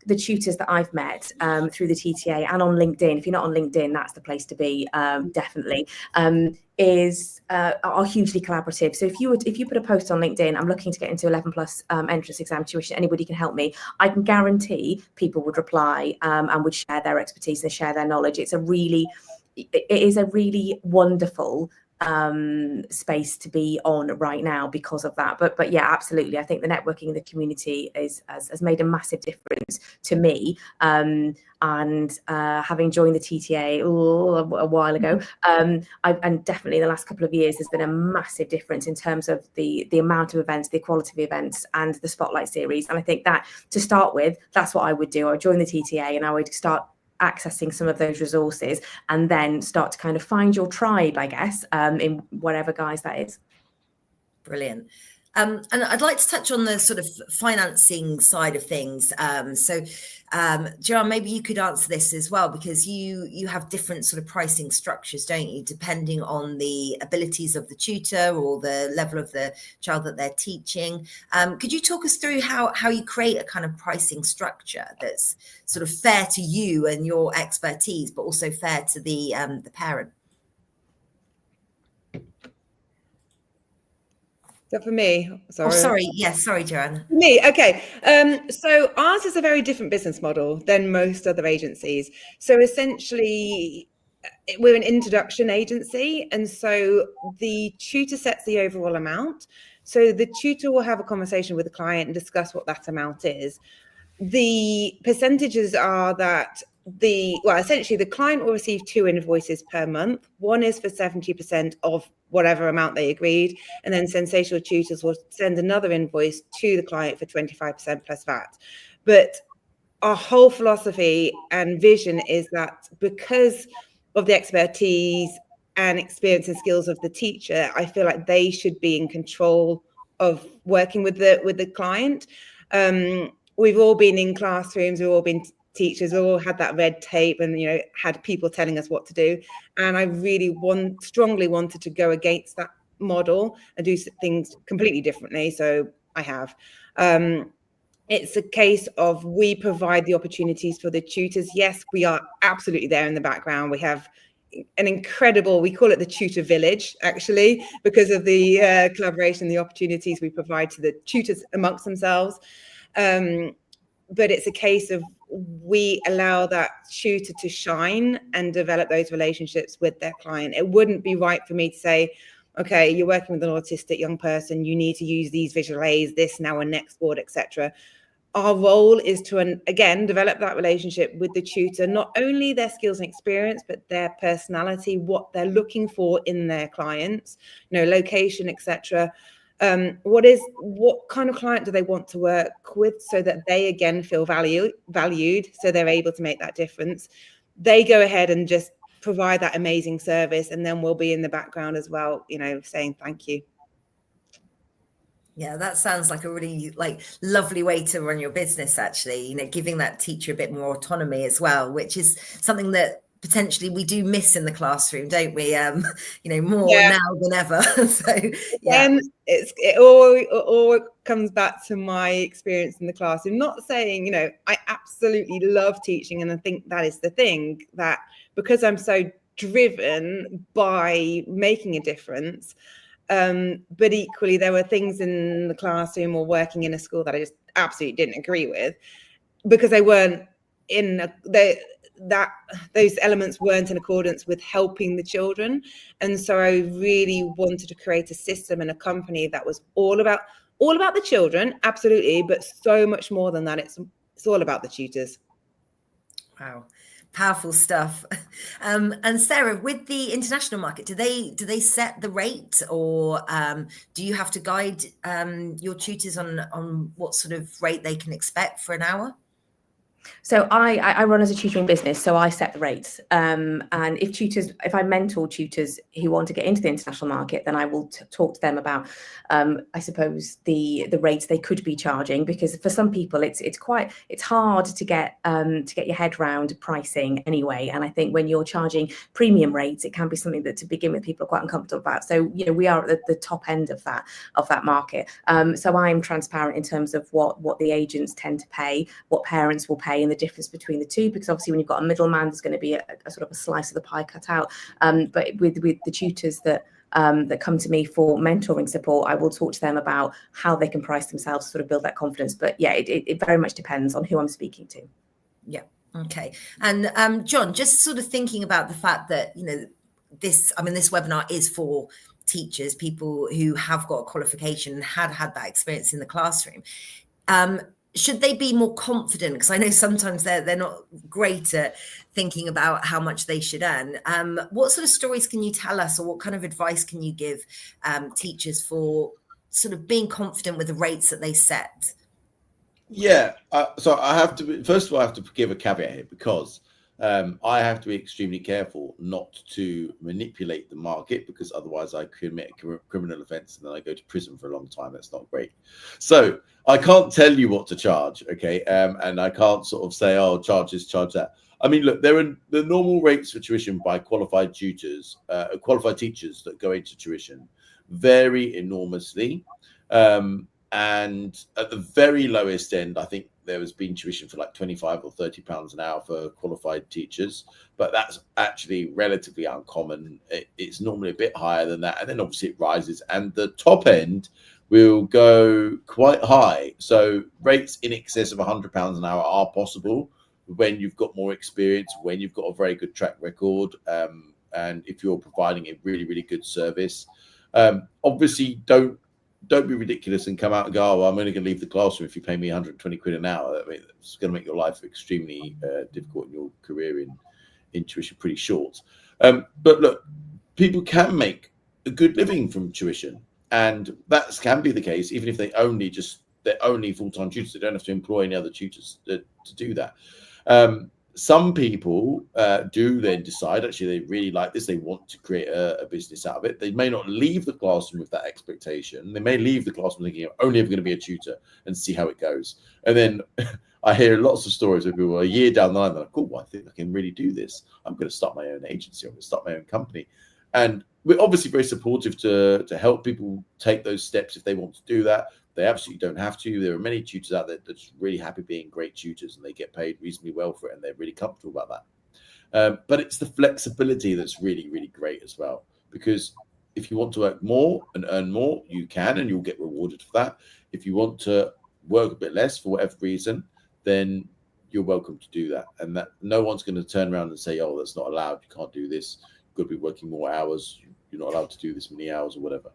the tutors that I've met through the TTA and on LinkedIn, if you're not on LinkedIn, that's the place to be, definitely, are hugely collaborative. So if you put a post on LinkedIn, I'm looking to get into 11 plus entrance exam tuition, anybody can help me, I can guarantee people would reply and would share their expertise and share their knowledge. It is a really wonderful space to be on right now because of that. But yeah, absolutely. I think the networking in the community has made a massive difference to me. And having joined the TTA a while ago, and definitely the last couple of years, there's been a massive difference in terms of the amount of events, the quality of events, and the spotlight series. And I think that, to start with, that's what I would do. I would join the TTA and I would start accessing some of those resources, and then start to kind of find your tribe, I guess, in whatever guise that is. Brilliant. And I'd like to touch on the sort of financing side of things. So, Joanne, maybe you could answer this as well, because you have different sort of pricing structures, don't you, depending on the abilities of the tutor or the level of the child that they're teaching. Could you talk us through how you create a kind of pricing structure that's sort of fair to you and your expertise, but also fair to the parent? Is that for me? Sorry. Oh, sorry. Yes, sorry, Joanna. Me, okay. So ours is a very different business model than most other agencies. So essentially, we're an introduction agency, and so the tutor sets the overall amount. So the tutor will have a conversation with the client and discuss what that amount is. The percentages are that essentially the client will receive 2 invoices per month. One is for 70% of whatever amount they agreed, and then Sensational Tutors will send another invoice to the client for 25% plus VAT. But our whole philosophy and vision is that because of the expertise and experience and skills of the teacher, I feel like they should be in control of working with the client. We've all been in classrooms, we've all been teachers, we've all had that red tape and had people telling us what to do, and I really strongly wanted to go against that model and do things completely differently. So I have it's a case of, we provide the opportunities for the tutors. Yes, we are absolutely there in the background. We have an incredible, we call it the tutor village, actually, because of the collaboration, the opportunities we provide to the tutors amongst themselves. But it's a case of, we allow that tutor to shine and develop those relationships with their client. It wouldn't be right for me to say, okay, you're working with an autistic young person, you need to use these visual aids, this now and next board, etc. Our role is to, again, develop that relationship with the tutor, not only their skills and experience, but their personality, what they're looking for in their clients, location, etc. What kind of client do they want to work with, so that they again feel valued, so they're able to make that difference. They go ahead and just provide that amazing service, and then we'll be in the background as well, saying thank you. Yeah, that sounds like a really lovely way to run your business, actually, giving that teacher a bit more autonomy as well, which is something that potentially we do miss in the classroom, don't we? More now than ever. So yeah. And it all comes back to my experience in the classroom. Not saying, I absolutely love teaching, and I think that is the thing, that because I'm so driven by making a difference, but equally there were things in the classroom or working in a school that I just absolutely didn't agree with, because they weren't those elements weren't in accordance with helping the children. And so I really wanted to create a system and a company that was all about the children, absolutely, but so much more than that. It's all about the tutors. Wow, powerful stuff. And Sarah, with the international market, do they set the rate, or do you have to guide your tutors on what sort of rate they can expect for an hour? So I run as a tutoring business, so I set the rates. And if I mentor tutors who want to get into the international market, then I will talk to them about, I suppose, the rates they could be charging, because for some people it's hard to get your head round pricing anyway. And I think when you're charging premium rates, it can be something that to begin with people are quite uncomfortable about. So we are at the top end of that market. So I'm transparent in terms of what the agents tend to pay, what parents will pay, and the difference between the two, because obviously when you've got a middleman, there's going to be a sort of a slice of the pie cut out. But with the tutors that come to me for mentoring support, I will talk to them about how they can price themselves, sort of build that confidence. But yeah, it very much depends on who I'm speaking to. Yeah. Okay. And John, just sort of thinking about the fact that this webinar is for teachers, people who have got a qualification and had that experience in the classroom. Should they be more confident? Because I know sometimes they're not great at thinking about how much they should earn. What sort of stories can you tell us, or what kind of advice can you give teachers for sort of being confident with the rates that they set? Yeah, so first of all, I have to give a caveat here, because I have to be extremely careful not to manipulate the market, because otherwise I commit a criminal offence and then I go to prison for a long time. That's not great. So I can't tell you what to charge, okay? And I can't sort of say, oh, charge this, charge that. I mean, look, there are the normal rates for tuition by qualified tutors, qualified teachers that go into tuition vary enormously. And at the very lowest end, I think there has been tuition for like £25 or £30 an hour for qualified teachers, but that's actually relatively uncommon. It's normally a bit higher than that, and then obviously it rises, and the top end will go quite high. So rates in excess of £100 an hour are possible when you've got more experience, when you've got a very good track record, and if you're providing a really, really good service. Obviously, don't be ridiculous and come out and go, oh, well, I'm only going to leave the classroom if you pay me 120 quid an hour. I mean, it's going to make your life extremely difficult, and your career in tuition pretty short. But look, people can make a good living from tuition, and that can be the case even if they're only full-time tutors. They don't have to employ any other tutors to do that. Some people do then decide, actually, they really like this. They want to create a business out of it. They may not leave the classroom with that expectation. They may leave the classroom thinking, I'm only ever going to be a tutor and see how it goes. And then I hear lots of stories of people a year down the line, they're like, oh, I think I can really do this. I'm going to start my own agency. I'm going to start my own company. And we're obviously very supportive to help people take those steps if they want to do that. They absolutely don't have to. There are many tutors out there that's really happy being great tutors, and they get paid reasonably well for it, and they're really comfortable about that. But it's the flexibility that's really, really great as well, because if you want to work more and earn more, you can, and you'll get rewarded for that. If you want to work a bit less for whatever reason, then you're welcome to do that. And that no one's going to turn around and say, oh, that's not allowed. You can't do this. You've got to be working more hours. You're not allowed to do this many hours or whatever.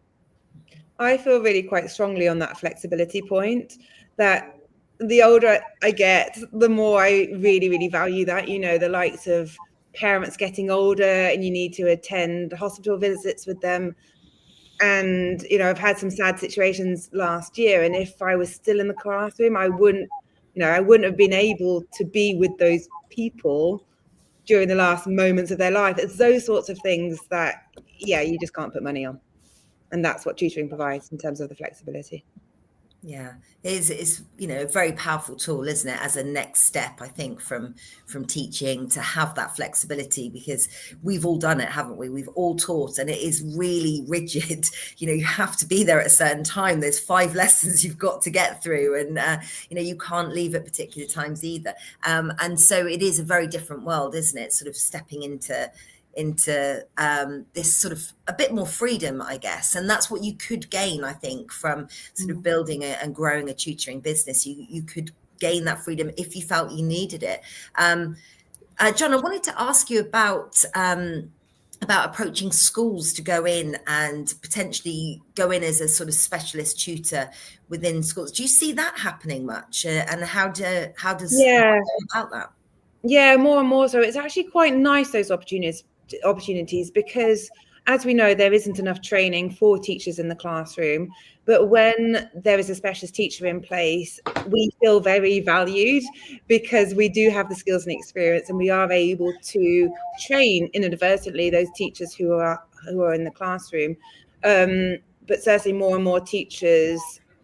I feel really quite strongly on that flexibility point, that the older I get, the more I really, really value that, the likes of parents getting older and you need to attend hospital visits with them. And, you know, I've had some sad situations last year. And if I was still in the classroom, I wouldn't have been able to be with those people during the last moments of their life. It's those sorts of things that, yeah, you just can't put money on. And that's what tutoring provides in terms of the flexibility. Yeah, it's a very powerful tool, isn't it, as a next step, I think, from teaching, to have that flexibility, because we've all done it, haven't we? We've all taught, and it is really rigid. You have to be there at a certain time. There's 5 lessons you've got to get through, and you can't leave at particular times either. And so it is a very different world, isn't it? Sort of stepping into this sort of a bit more freedom, I guess. And that's what you could gain, I think, from sort of building and growing a tutoring business. You could gain that freedom if you felt you needed it. John, I wanted to ask you about approaching schools to go in and potentially go in as a sort of specialist tutor within schools. Do you see that happening much? And how does about that? Yeah, more and more so. It's actually quite nice, those opportunities, because, as we know, there isn't enough training for teachers in the classroom. But when there is a specialist teacher in place, we feel very valued, because we do have the skills and experience, and we are able to train inadvertently those teachers who are in the classroom. But certainly more and more teachers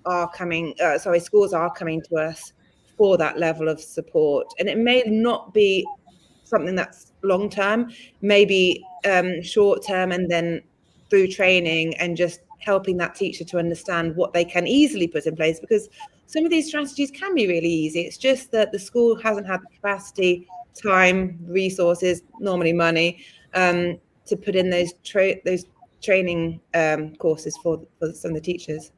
are coming, schools are coming to us for that level of support. And it may not be something that's long term, maybe short term, and then through training and just helping that teacher to understand what they can easily put in place, because some of these strategies can be really easy. It's just that the school hasn't had the capacity, time, resources, normally money, to put in those training courses for some of the teachers.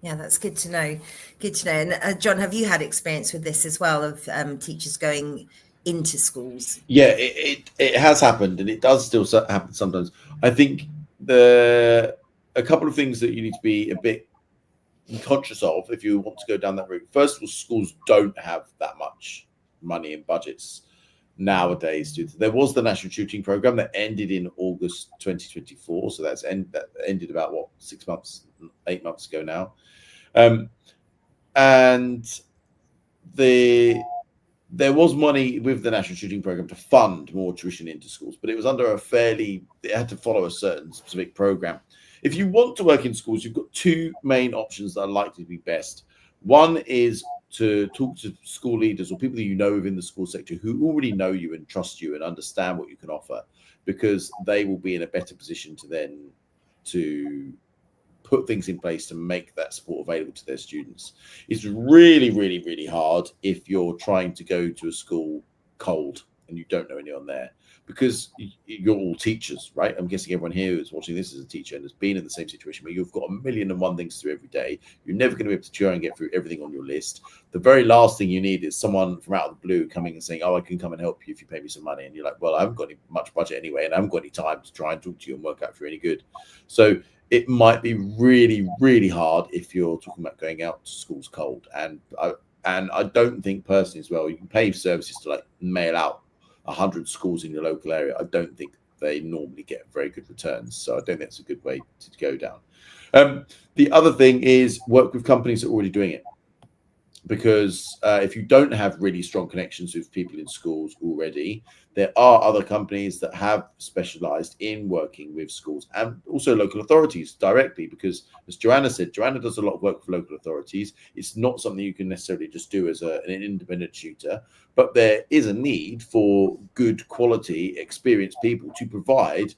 Yeah, that's good to know. Good to know. And John, have you had experience with this as well, of teachers going into schools? Yeah, it has happened, and it does still happen sometimes. I think a couple of things that you need to be a bit conscious of if you want to go down that route. First of all, schools don't have that much money in budgets nowadays. There was the National Tutoring Program that ended in August 2024, so that ended about 8 months ago now. And there was money with the National Tutoring Program to fund more tuition into schools, but it was under it had to follow a certain specific program. If you want to work in schools, you've got 2 main options that are likely to be best. One is to talk to school leaders or people that you know within the school sector who already know you and trust you and understand what you can offer, because they will be in a better position to put things in place to make that support available to their students. It's really, really, really hard if you're trying to go to a school cold and you don't know anyone there, because you're all teachers, right? I'm guessing everyone here who's watching this is a teacher and has been in the same situation where you've got 1,000,001 things to do every day. You're never going to be able to try and get through everything on your list. The very last thing you need is someone from out of the blue coming and saying, "Oh, I can come and help you if you pay me some money." And you're like, "Well, I haven't got much budget anyway, and I haven't got any time to try and talk to you and work out if you're any good." So it might be really, really hard if you're talking about going out to schools cold. And I don't think personally as well, you can pay services to mail out 100 schools in your local area. I don't think they normally get very good returns. So I don't think that's a good way to go down. The other thing is work with companies that are already doing it. Because if you don't have really strong connections with people in schools already, there are other companies that have specialized in working with schools and also local authorities directly. Because as Joanna said, Joanna does a lot of work for local authorities. It's not something you can necessarily just do as an independent tutor, but there is a need for good quality, experienced people to provide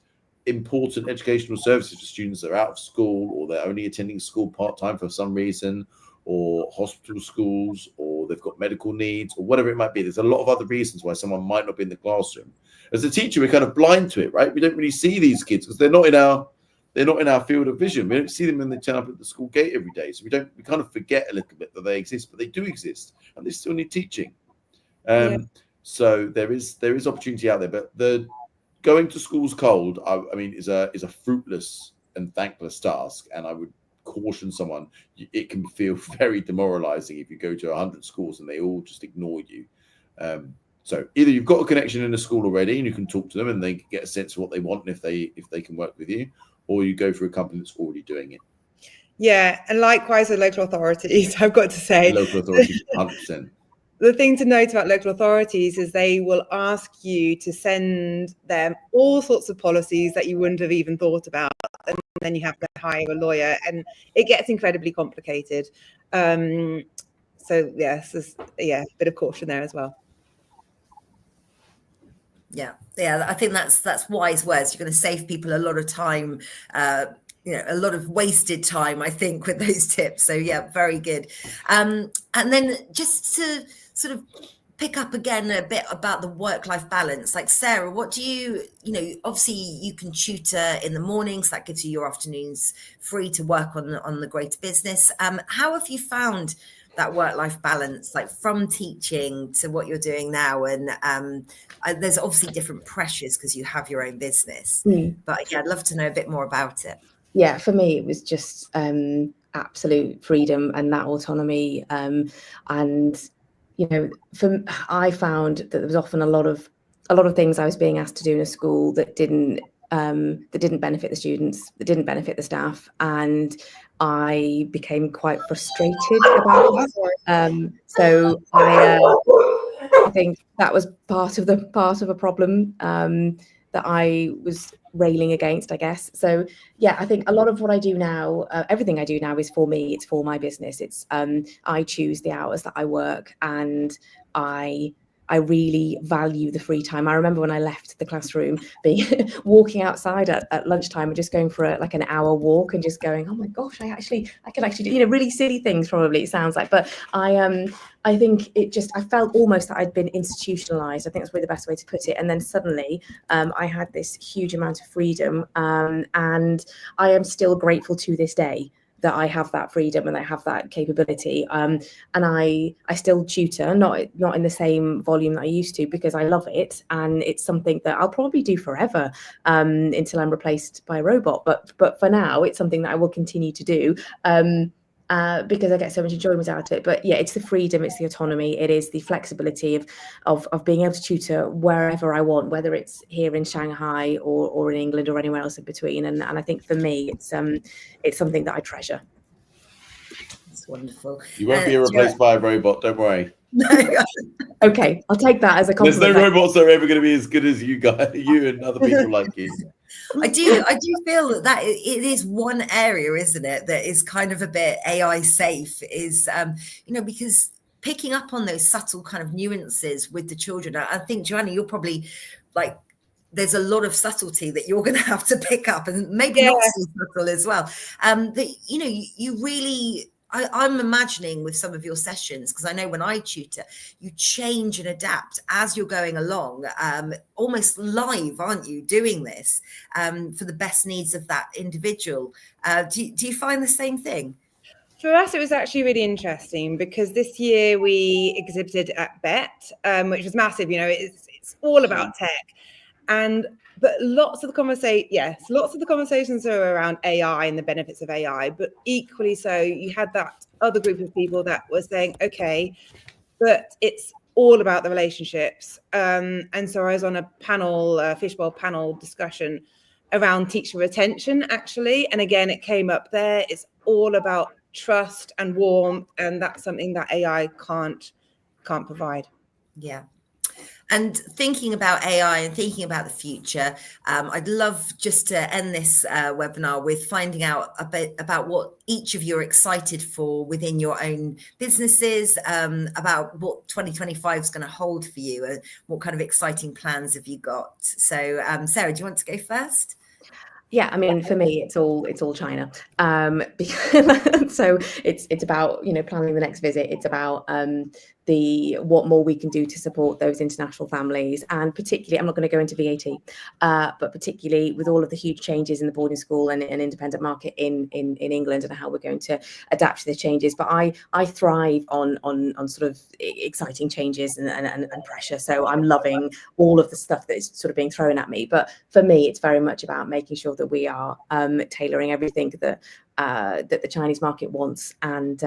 important educational services to students that are out of school, or they're only attending school part-time for some reason, or hospital schools, or they've got medical needs, or whatever it might be. There's a lot of other reasons why someone might not be in the classroom. As a teacher, we're kind of blind to it, right? We don't really see these kids because they're not in our field of vision. We don't see them when they turn up at the school gate every day. So we kind of forget a little bit that they exist, but they do exist, and they still need teaching. So there is opportunity out there, but the going to schools cold, I mean, is a fruitless and thankless task, and I would caution someone. It can feel very demoralizing if you go to 100 schools and they all just ignore you. So either you've got a connection in a school already and you can talk to them and they can get a sense of what they want and if they can work with you, or you go for a company that's already doing it. Yeah, and likewise with local authorities, I've got to say. Local authorities, 100%. The thing to note about local authorities is they will ask you to send them all sorts of policies that you wouldn't have even thought about. And then you have to hire a lawyer, and it gets incredibly complicated. So yes, a bit of caution there as well. Yeah, I think that's wise words. You're going to save people a lot of time, a lot of wasted time, I think, with those tips. So yeah, very good. And then just to sort of pick up again a bit about the work-life balance, like Sarah, what do you obviously you can tutor in the mornings, that gives you your afternoons free to work on the greater business. How have you found that work-life balance, like from teaching to what you're doing now? And there's obviously different pressures because you have your own business, but yeah, I'd love to know a bit more about it. Yeah, for me, it was just absolute freedom and that autonomy. And I found that there was often a lot of things I was being asked to do in a school that didn't benefit the students, that didn't benefit the staff, and I became quite frustrated about it. So I think that was part of a problem that I was railing against, I guess. So yeah, I think a lot of what I do now, everything I do now is for me. It's for my business. It's I choose the hours that I work, and I really value the free time. I remember when I left the classroom, walking outside at lunchtime and just going for an hour walk and just going, oh my gosh, I can actually do, really silly things, probably it sounds like, but I think I felt almost that I'd been institutionalized. I think that's really the best way to put it. And then suddenly I had this huge amount of freedom, and I am still grateful to this day that I have that freedom and I have that capability. And I still tutor, not in the same volume that I used to, because I love it. And it's something that I'll probably do forever until I'm replaced by a robot. But for now, it's something that I will continue to do because I get so much enjoyment out of it. But yeah, it's the freedom, it's the autonomy, it is the flexibility of being able to tutor wherever I want, whether it's here in Shanghai or in England or anywhere else in between. And I think for me, it's something that I treasure. It's wonderful. You won't be replaced by a robot, don't worry. Okay, I'll take that as a compliment. There's no robots that are ever going to be as good as you guys, you and other people like you. I do feel that it is one area, isn't it, that is kind of a bit AI safe, is because picking up on those subtle kind of nuances with the children. I think, Joanna, you're probably there's a lot of subtlety that you're going to have to pick up, and maybe not so subtle as well. That you really. I'm imagining with some of your sessions, because I know when I tutor, you change and adapt as you're going along, almost live, aren't you, doing this for the best needs of that individual? Do you find the same thing? For us, it was actually really interesting because this year we exhibited at BET, which was massive. It's all about tech, but lots of the conversations are around AI and the benefits of AI. But equally so, you had that other group of people that were saying, okay, but it's all about the relationships. And so I was on a panel, fishbowl panel discussion around teacher retention, actually. And again, it came up there. It's all about trust and warmth, and that's something that AI can't provide. Yeah. And thinking about AI and thinking about the future, I'd love just to end this webinar with finding out a bit about what each of you are excited for within your own businesses, about what 2025 is going to hold for you, and what kind of exciting plans have you got? So, Sarah, do you want to go first? Yeah, I mean, for me, it's all China. So it's about planning the next visit. It's about what more we can do to support those international families, and particularly, I'm not going to go into VAT, but particularly with all of the huge changes in the boarding school and independent market in England, and how we're going to adapt to the changes. But I thrive on sort of exciting changes and pressure. So I'm loving all of the stuff that is sort of being thrown at me. But for me, it's very much about making sure that we are tailoring everything that that the Chinese market wants, and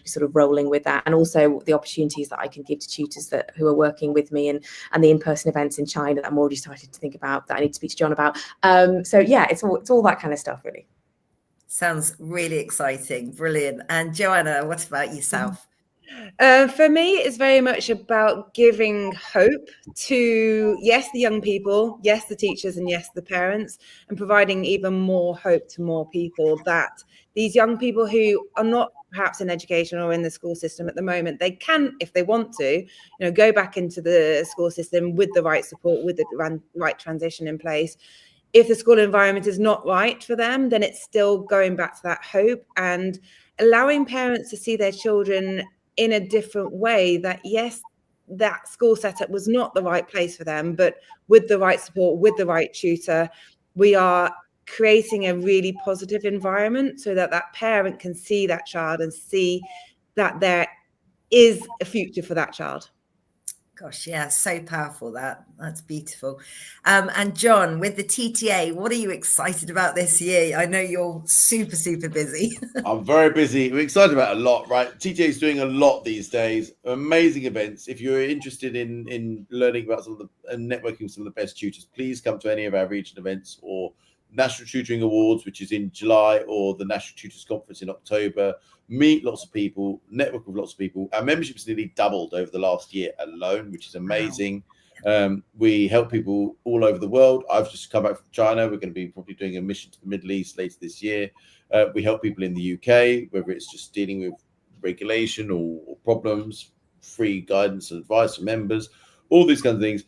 sort of rolling with that, and also the opportunities that I can give to tutors who are working with me, and the in-person events in China that I'm already starting to think about, that I need to speak to John about. So yeah, it's all that kind of stuff, really. Sounds really exciting. Brilliant. And Joanna, what about yourself? For me, it's very much about giving hope to, yes, the young people, yes, the teachers, and yes, the parents, and providing even more hope to more people that these young people who are not perhaps in education or in the school system at the moment, they can, if they want to, go back into the school system with the right support, with the right transition in place. If the school environment is not right for them, then it's still going back to that hope and allowing parents to see their children in a different way, that yes, that school setup was not the right place for them, but with the right support, with the right tutor, we are creating a really positive environment so that that parent can see that child and see that there is a future for that child. Gosh, yeah, so powerful. That's beautiful. And John, with the TTA, what are you excited about this year? I know you're super, super busy. I'm very busy. We're excited about a lot, right? TTA is doing a lot these days. Amazing events. If you're interested in learning about some of the and networking with some of the best tutors, please come to any of our region events or National Tutoring Awards, which is in July, or the National Tutors Conference in October. Meet lots of people, network with lots of people. Our membership's nearly doubled over the last year alone, which is amazing. Wow. We help people all over the world. I've just come back from China. We're going to be probably doing a mission to the Middle East later this year. We help people in the UK, whether it's just dealing with regulation or problems, free guidance and advice for members, all these kinds of things.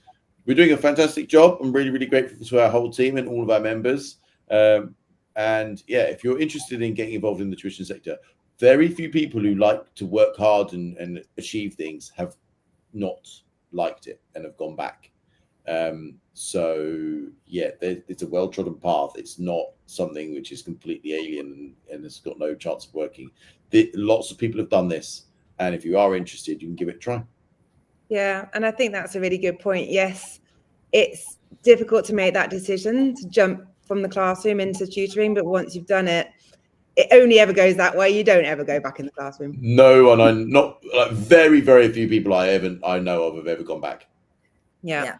We're doing a fantastic job. I'm really, really grateful to our whole team and all of our members. And yeah, if you're interested in getting involved in the tuition sector, very few people who like to work hard and achieve things have not liked it and have gone back. So yeah, it's a well-trodden path. It's not something which is completely alien and it's got no chance of working. Lots of people have done this, and if you are interested, you can give it a try. Yeah, and I think that's a really good point. Yes, it's difficult to make that decision to jump from the classroom into tutoring, but once you've done it, it only ever goes that way. You don't ever go back in the classroom. No, and I'm not, like, very, very few people I know of have ever gone back. Yeah.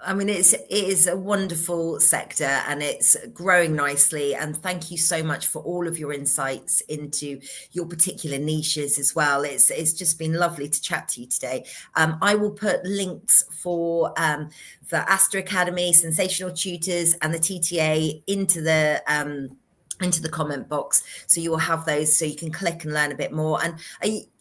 I mean, it is a wonderful sector and it's growing nicely. And thank you so much for all of your insights into your particular niches as well. It's just been lovely to chat to you today. I will put links for the Aster Academy, Sensational Tutors, and the TTA into the comment box, so you will have those, so you can click and learn a bit more. And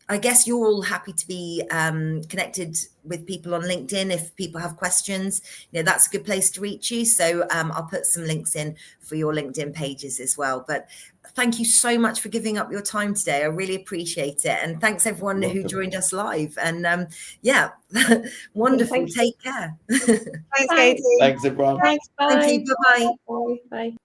I guess you're all happy to be connected with people on LinkedIn. If people have questions, that's a good place to reach you. So I'll put some links in for your LinkedIn pages as well. But thank you so much for giving up your time today. I really appreciate it. And thanks everyone who joined us live. And yeah, wonderful. Take care. Thanks, Katie. Thanks, everyone. Thanks. Bye. Thank you. Bye-bye. Bye.